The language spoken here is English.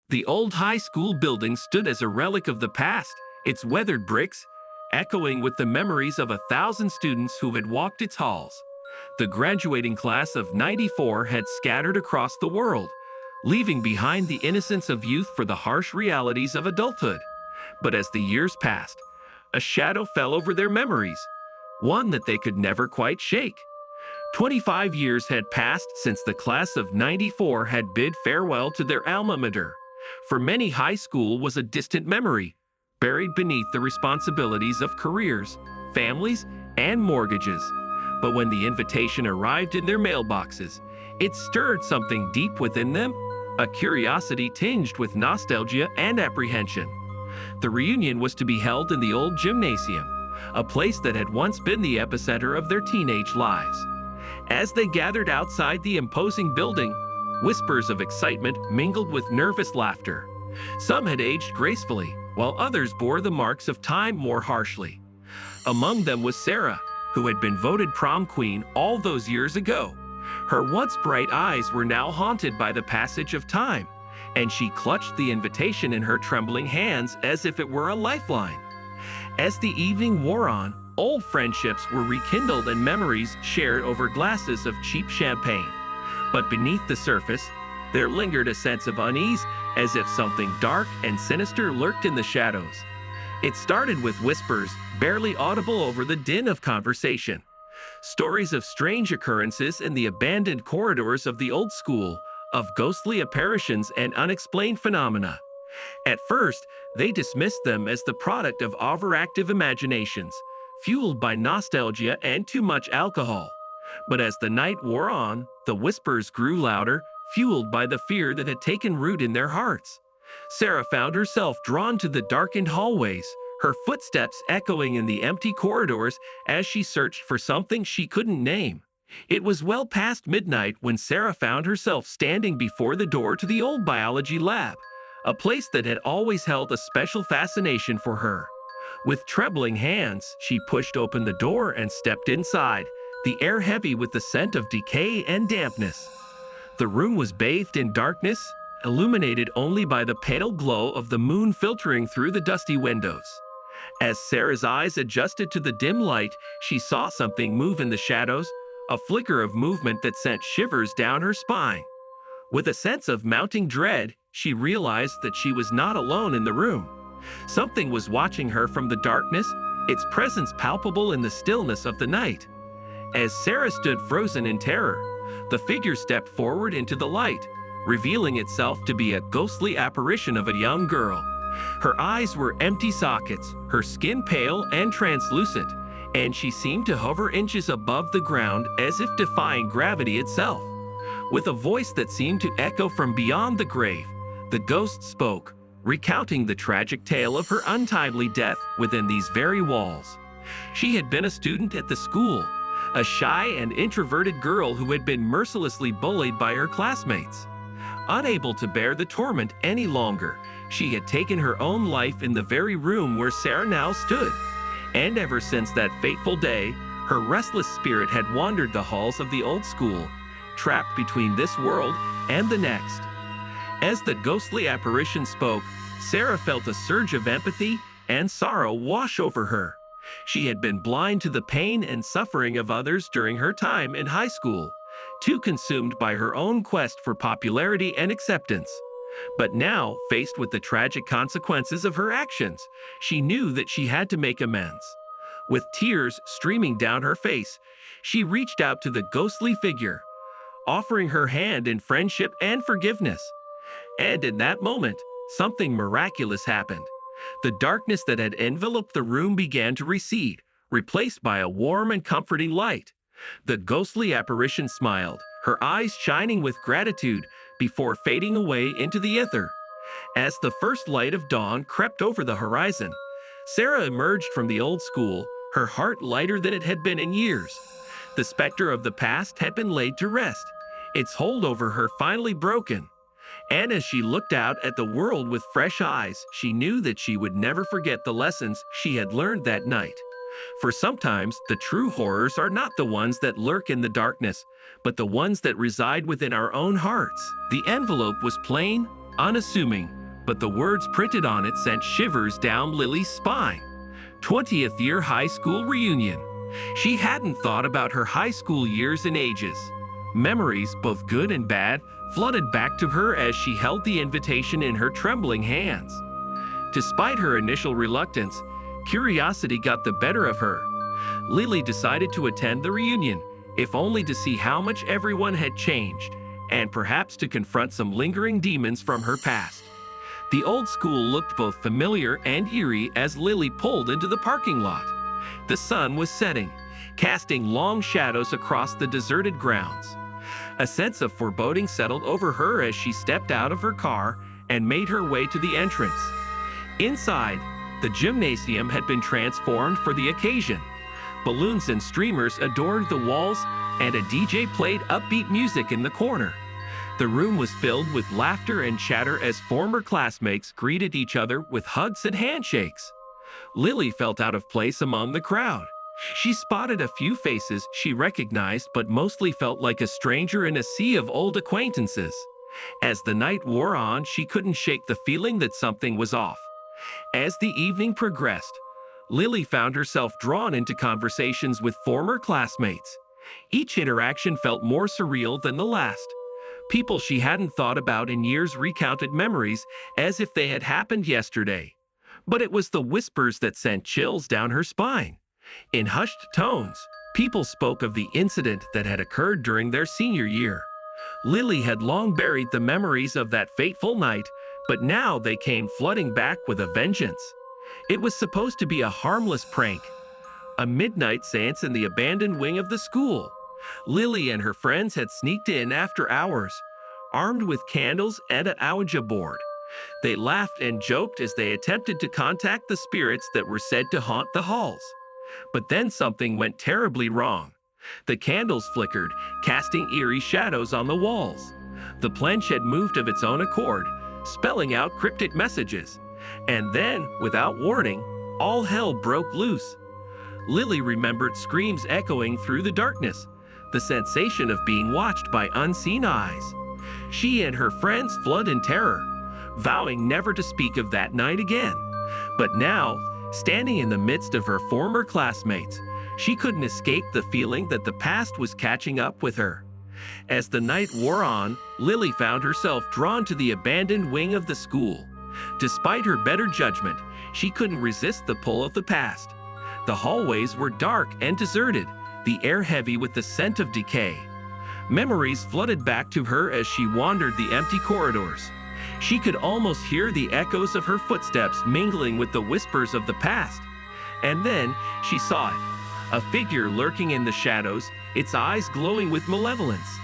The old high school building stood as a relic of the past, its weathered bricks echoing with the memories of 1,000 students who had walked its halls. The graduating class of '94 had scattered across the world, leaving behind the innocence of youth for the harsh realities of adulthood. But as the years passed, a shadow fell over their memories, one that they could never quite shake. 25 years had passed since the class of '94 had bid farewell to their alma mater. For many, high school was a distant memory, buried beneath the responsibilities of careers, families, and mortgages. But when the invitation arrived in their mailboxes, it stirred something deep within them, a curiosity tinged with nostalgia and apprehension. The reunion was to be held in the old gymnasium, a place that had once been the epicenter of their teenage lives. As they gathered outside the imposing building, whispers of excitement mingled with nervous laughter. Some had aged gracefully, while others bore the marks of time more harshly. Among them was Sarah, who had been voted prom queen all those years ago. Her once bright eyes were now haunted by the passage of time, and she clutched the invitation in her trembling hands as if it were a lifeline. As the evening wore on, old friendships were rekindled and memories shared over glasses of cheap champagne. But beneath the surface, there lingered a sense of unease, as if something dark and sinister lurked in the shadows. It started with whispers, barely audible over the din of conversation. Stories of strange occurrences in the abandoned corridors of the old school, of ghostly apparitions and unexplained phenomena. At first, they dismissed them as the product of overactive imaginations, fueled by nostalgia and too much alcohol. But as the night wore on, the whispers grew louder, fueled by the fear that had taken root in their hearts. Sarah found herself drawn to the darkened hallways, her footsteps echoing in the empty corridors as she searched for something she couldn't name. It was well past midnight when Sarah found herself standing before the door to the old biology lab, a place that had always held a special fascination for her. With trembling hands, she pushed open the door and stepped inside, the air heavy with the scent of decay and dampness. The room was bathed in darkness, illuminated only by the pale glow of the moon filtering through the dusty windows. As Sarah's eyes adjusted to the dim light, she saw something move in the shadows, a flicker of movement that sent shivers down her spine. With a sense of mounting dread, she realized that she was not alone in the room. Something was watching her from the darkness, its presence palpable in the stillness of the night. As Sarah stood frozen in terror, the figure stepped forward into the light, revealing itself to be a ghostly apparition of a young girl. Her eyes were empty sockets, her skin pale and translucent, and she seemed to hover inches above the ground as if defying gravity itself. With a voice that seemed to echo from beyond the grave, the ghost spoke, recounting the tragic tale of her untimely death within these very walls. She had been a student at the school, a shy and introverted girl who had been mercilessly bullied by her classmates. Unable to bear the torment any longer, she had taken her own life in the very room where Sarah now stood. And ever since that fateful day, her restless spirit had wandered the halls of the old school, trapped between this world and the next. As the ghostly apparition spoke, Sarah felt a surge of empathy and sorrow wash over her. She had been blind to the pain and suffering of others during her time in high school, too consumed by her own quest for popularity and acceptance. But now, faced with the tragic consequences of her actions, she knew that she had to make amends. With tears streaming down her face, she reached out to the ghostly figure, offering her hand in friendship and forgiveness. And in that moment, something miraculous happened. The darkness that had enveloped the room began to recede, replaced by a warm and comforting light. The ghostly apparition smiled, her eyes shining with gratitude before fading away into the ether. As the first light of dawn crept over the horizon, Sarah emerged from the old school, her heart lighter than it had been in years. The specter of the past had been laid to rest, its hold over her finally broken. And as she looked out at the world with fresh eyes, she knew that she would never forget the lessons she had learned that night. For sometimes, the true horrors are not the ones that lurk in the darkness, but the ones that reside within our own hearts. The envelope was plain, unassuming, but the words printed on it sent shivers down Lily's spine. 20th year high school reunion. She hadn't thought about her high school years in ages. Memories, both good and bad, flooded back to her as she held the invitation in her trembling hands. Despite her initial reluctance, curiosity got the better of her. Lily decided to attend the reunion, if only to see how much everyone had changed, and perhaps to confront some lingering demons from her past. The old school looked both familiar and eerie as Lily pulled into the parking lot. The sun was setting, casting long shadows across the deserted grounds. A sense of foreboding settled over her as she stepped out of her car and made her way to the entrance. Inside, the gymnasium had been transformed for the occasion. Balloons and streamers adorned the walls, and a DJ played upbeat music in the corner. The room was filled with laughter and chatter as former classmates greeted each other with hugs and handshakes. Lily felt out of place among the crowd. She spotted a few faces she recognized but mostly felt like a stranger in a sea of old acquaintances. As the night wore on, she couldn't shake the feeling that something was off. As the evening progressed, Lily found herself drawn into conversations with former classmates. Each interaction felt more surreal than the last. People she hadn't thought about in years recounted memories as if they had happened yesterday. But it was the whispers that sent chills down her spine. In hushed tones, people spoke of the incident that had occurred during their senior year. Lily had long buried the memories of that fateful night, but now they came flooding back with a vengeance. It was supposed to be a harmless prank, a midnight séance in the abandoned wing of the school. Lily and her friends had sneaked in after hours, armed with candles and an Ouija board. They laughed and joked as they attempted to contact the spirits that were said to haunt the halls. But then something went terribly wrong. The candles flickered, casting eerie shadows on the walls. The planche had moved of its own accord, spelling out cryptic messages. And then, without warning, all hell broke loose. Lily remembered screams echoing through the darkness, the sensation of being watched by unseen eyes. She and her friends fled in terror, vowing never to speak of that night again. But now, standing in the midst of her former classmates, she couldn't escape the feeling that the past was catching up with her. As the night wore on, Lily found herself drawn to the abandoned wing of the school. Despite her better judgment, she couldn't resist the pull of the past. The hallways were dark and deserted, the air heavy with the scent of decay. Memories flooded back to her as she wandered the empty corridors. She could almost hear the echoes of her footsteps mingling with the whispers of the past. And then she saw it, a figure lurking in the shadows, its eyes glowing with malevolence.